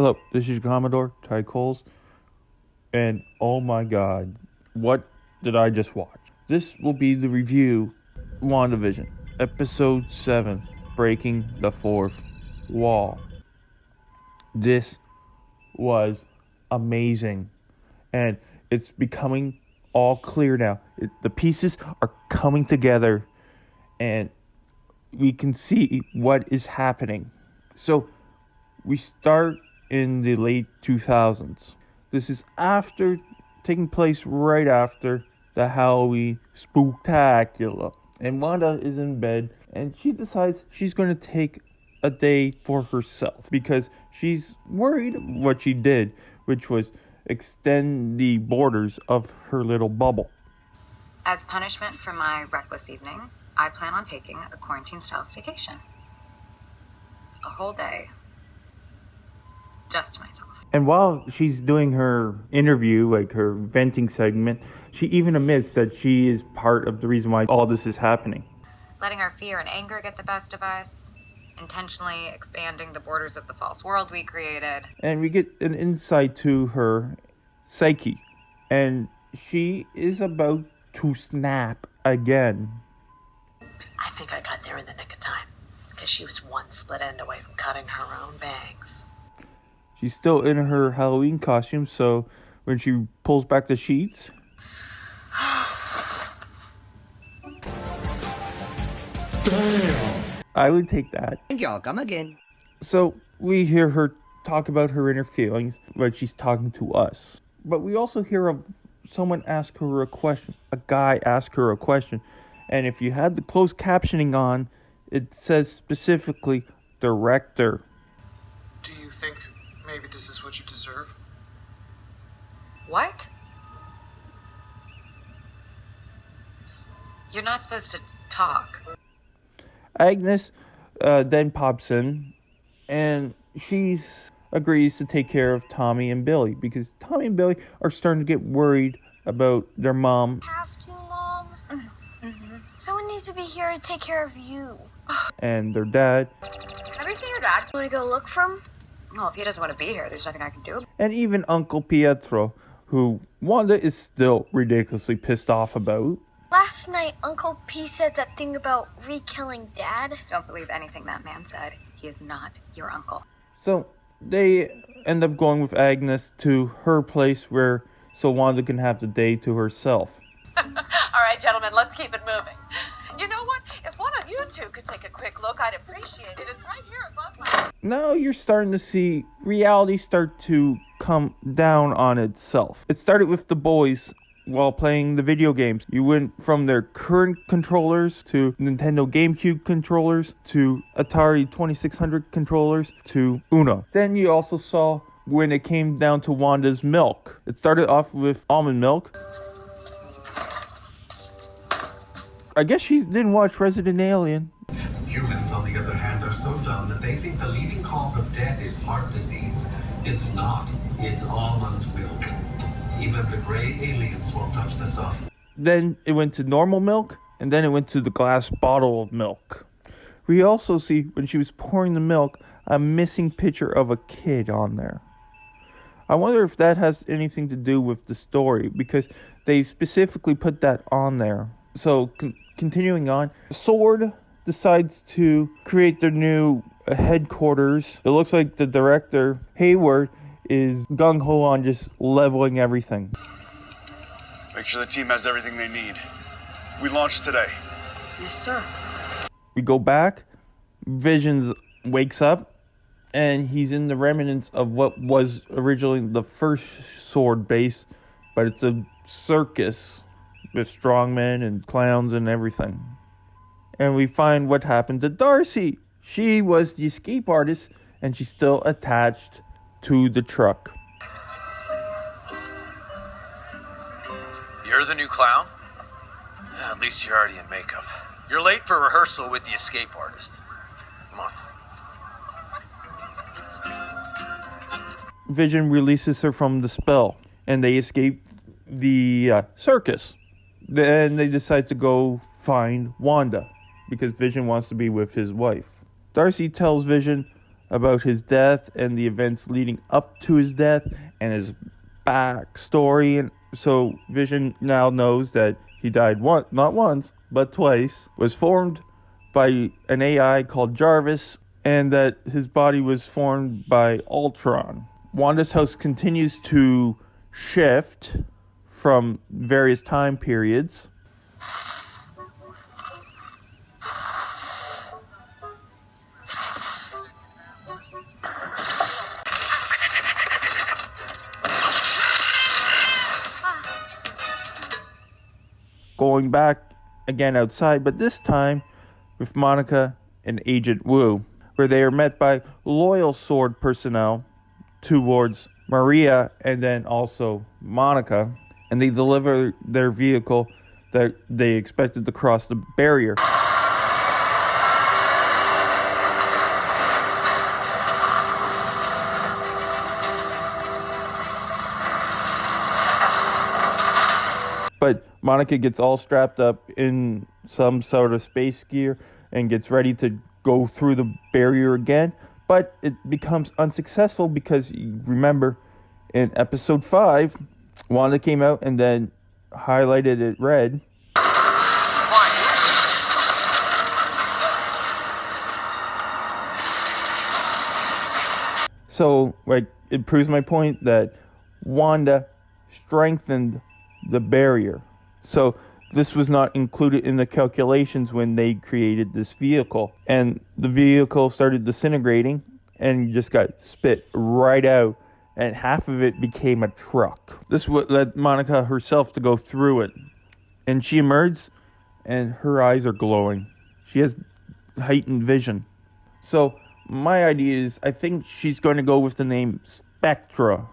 Hello, this is Commodore Ty Coles, and oh my god, what did I just watch? This will be the review, WandaVision, Episode 7, Breaking the Fourth Wall. This was amazing, and it's becoming all clear now. The pieces are coming together, and we can see what is happening. So, we start in the late 2000s. This is taking place right after the Halloween spooktacular. And Wanda is in bed, and she decides she's going to take a day for herself because she's worried what she did, which was extend the borders of her little bubble. As punishment for my reckless evening, I plan on taking a quarantine-style staycation. A whole day. Just to myself. And while she's doing her interview, like her venting segment, she even admits that she is part of the reason why all this is happening. Letting our fear and anger get the best of us, intentionally expanding the borders of the false world we created. And we get an insight to her psyche, and she is about to snap again. I think I got there in the nick of time, because she was one split end away from cutting her own bangs. She's still in her Halloween costume, so when she pulls back the sheets... Damn! I would take that. Thank y'all, come again. So we hear her talk about her inner feelings, but she's talking to us. But we also hear someone ask her a question. A guy ask her a question. And if you had the closed captioning on, it says specifically, director. Do you think maybe this is what you deserve? What? You're not supposed to talk. Agnes then pops in, and she agrees to take care of Tommy and Billy, because Tommy and Billy are starting to get worried about their mom. Have to, Mom? Mm-hmm. Someone needs to be here to take care of you. And their dad. Have you seen your dad? Want to go look for him? Well, if he doesn't want to be here, there's nothing I can do. And even Uncle Pietro, who Wanda is still ridiculously pissed off about. Last night, Uncle P said that thing about re-killing Dad. Don't believe anything that man said. He is not your uncle. So they end up going with Agnes to her place so Wanda can have the day to herself. All right, gentlemen, let's keep it moving. You know what? If one of you two could take a quick look, I'd appreciate it. It's right here above my... Now you're starting to see reality start to come down on itself. It started with the boys while playing the video games. You went from their current controllers to Nintendo GameCube controllers to Atari 2600 controllers to Uno. Then you also saw when it came down to Wanda's milk. It started off with almond milk. I guess she didn't watch Resident Alien. Humans, on the other hand, are so dumb that they think the leading cause of death is heart disease. It's not. It's almond milk. Even the gray aliens won't touch the stuff. Then it went to normal milk, and then it went to the glass bottle of milk. We also see, when she was pouring the milk, a missing picture of a kid on there. I wonder if that has anything to do with the story, because they specifically put that on there. So, continuing on, S.W.O.R.D decides to create their new headquarters. It looks like the director, Hayward, is gung-ho on just leveling everything. Make sure the team has everything they need. We launch today. Yes, sir. We go back. Vision wakes up, and he's in the remnants of what was originally the first S.W.O.R.D base, but it's a circus with strongmen and clowns and everything. And we find what happened to Darcy. She was the escape artist, and she's still attached to the truck. You're the new clown? At least you're already in makeup. You're late for rehearsal with the escape artist. Come on. Vision releases her from the spell, and they escape the circus. Then they decide to go find Wanda, because Vision wants to be with his wife. Darcy tells Vision about his death and the events leading up to his death and his backstory. And so Vision now knows that he died not once, but twice, was formed by an AI called Jarvis, and that his body was formed by Ultron. Wanda's house continues to shift from various time periods. Going back again outside, but this time with Monica and Agent Wu, where they are met by loyal S.W.O.R.D personnel towards Maria and then also Monica, and they deliver their vehicle that they expected to cross the barrier. But Monica gets all strapped up in some sort of space gear and gets ready to go through the barrier again. But it becomes unsuccessful because, you remember, in episode 5, Wanda came out and then highlighted it red. So, it proves my point that Wanda strengthened the barrier. So this was not included in the calculations when they created this vehicle. And the vehicle started disintegrating and just got spit right out. And half of it became a truck. This would led Monica herself to go through it. And she emerged and her eyes are glowing. She has heightened vision. So my idea is, I think she's going to go with the name Spectra.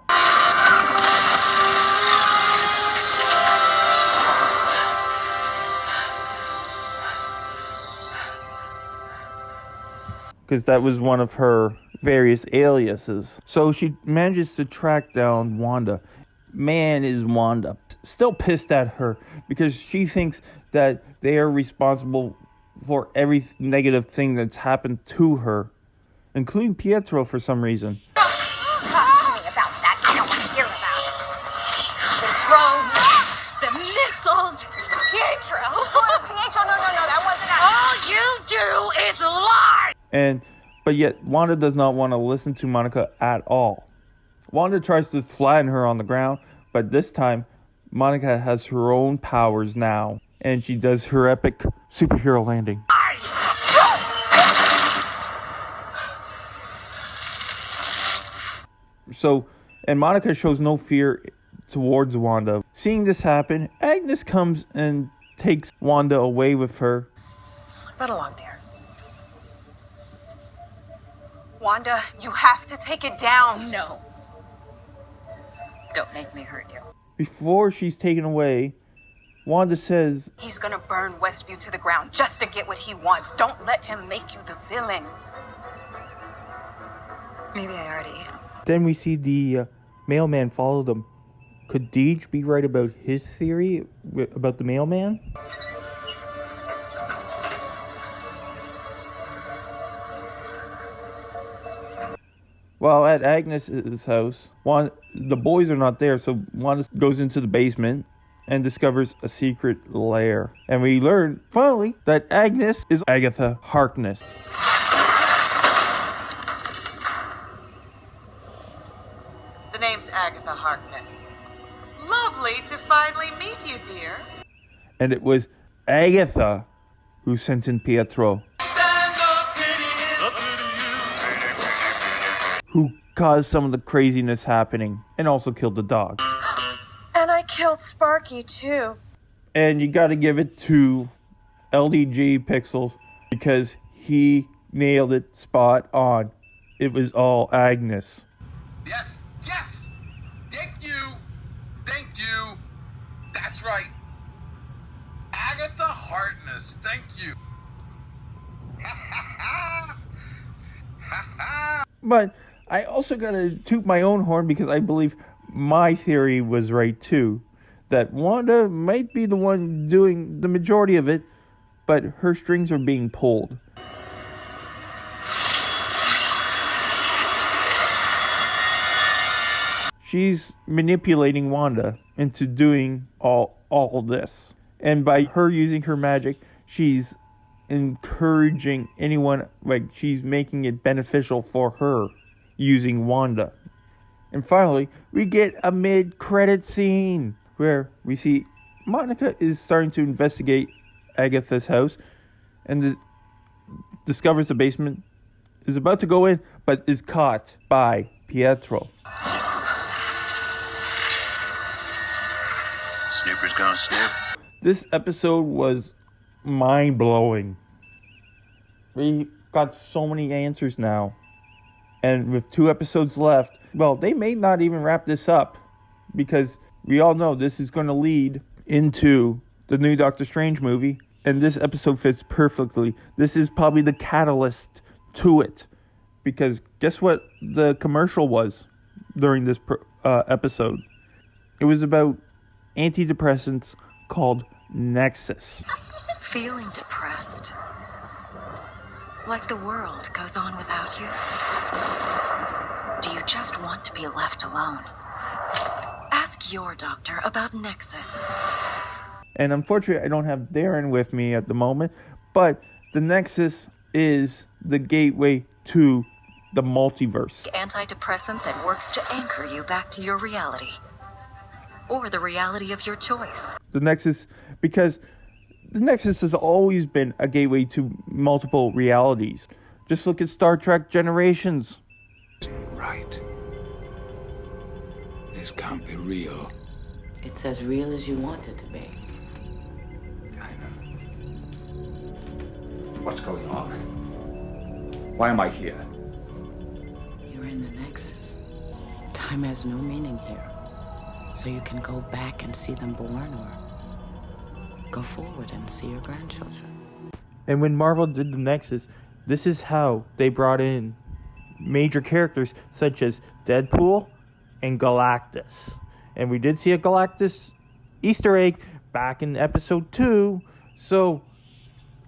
Because that was one of her various aliases. So she manages to track down Wanda. Man, is Wanda still pissed at her because she thinks that they are responsible for every negative thing that's happened to her, including Pietro for some reason. Tell me about that. I don't want to hear about it. The drones, the missiles, Pietro. Pietro, no, that wasn't us. All you do is lie. But yet Wanda does not want to listen to Monica at all. Wanda tries to flatten her on the ground, but this time Monica has her own powers now, and she does her epic superhero landing. And Monica shows no fear towards Wanda. Seeing this happen, Agnes comes and takes Wanda away with her. Run along, dear. Wanda, you have to take it down. No. Don't make me hurt you. Before she's taken away, Wanda says, He's gonna burn Westview to the ground just to get what he wants. Don't let him make you the villain. Maybe I already am. Then we see the mailman follow them. Could Deej be right about his theory about the mailman? While at Agnes's house, the boys are not there, so Wanda goes into the basement and discovers a secret lair. And we learn, finally, that Agnes is Agatha Harkness. The name's Agatha Harkness. Lovely to finally meet you, dear. And it was Agatha who sent in Pietro, who caused some of the craziness happening and also killed the dog. And I killed Sparky, too. And you gotta give it to LDG Pixels because he nailed it spot on. It was all Agnes. Yes! Thank you! That's right. Agatha Harkness, thank you. But I also gotta toot my own horn because I believe my theory was right too. That Wanda might be the one doing the majority of it, but her strings are being pulled. she's manipulating Wanda into doing all this. And by her using her magic, she's encouraging anyone, like she's making it beneficial for her using Wanda. And finally, we get a mid-credit scene where we see Monica is starting to investigate Agatha's house and discovers the basement, is about to go in, but is caught by Pietro. Snoopers gonna snoop. This episode was mind-blowing. We got so many answers now. And with 2 episodes left, well, they may not even wrap this up, because we all know this is going to lead into the new Doctor Strange movie, and this episode fits perfectly. This is probably the catalyst to it, because guess what the commercial was during this episode? It was about antidepressants called Nexus. Feeling depressed? Like the world goes on without you? Do you just want to be left alone? Ask your doctor about Nexus. And unfortunately, I don't have Darren with me at the moment, but the Nexus is the gateway to the multiverse. Antidepressant that works to anchor you back to your reality. Or the reality of your choice. The Nexus, because the Nexus has always been a gateway to multiple realities. Just look at Star Trek Generations. Right. This can't be real. It's as real as you want it to be. Kind of. What's going on? Why am I here? You're in the Nexus. Time has no meaning here. So you can go back and see them born, or go forward and see your grandchildren. And when Marvel did the Nexus, this is how they brought in major characters such as Deadpool and Galactus. And we did see a Galactus Easter egg back in episode 2. So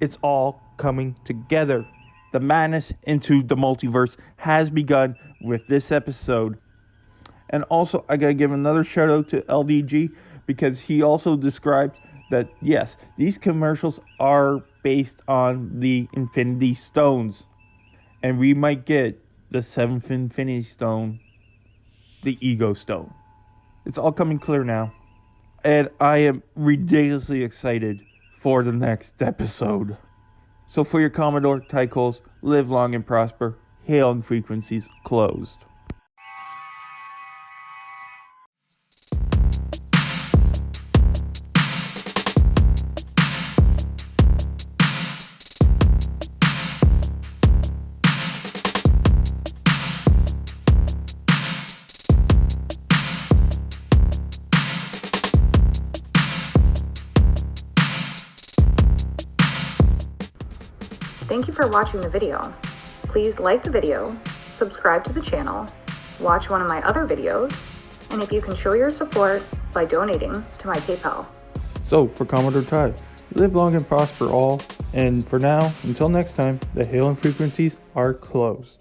it's all coming together. The madness into the multiverse has begun with this episode. And also, I gotta give another shout out to LDG, because he also described that, yes, these commercials are based on the Infinity Stones. And we might get the 7th Infinity Stone, the Ego Stone. It's all coming clear now. And I am ridiculously excited for the next episode. So for your Commodore Tycols, live long and prosper. Hailing frequencies closed. Thank you for watching the video. Please like the video, subscribe to the channel, watch one of my other videos, and if you can show your support by donating to my PayPal. So, for Commodore Ty, live long and prosper all, and for now, until next time, the hailing frequencies are closed.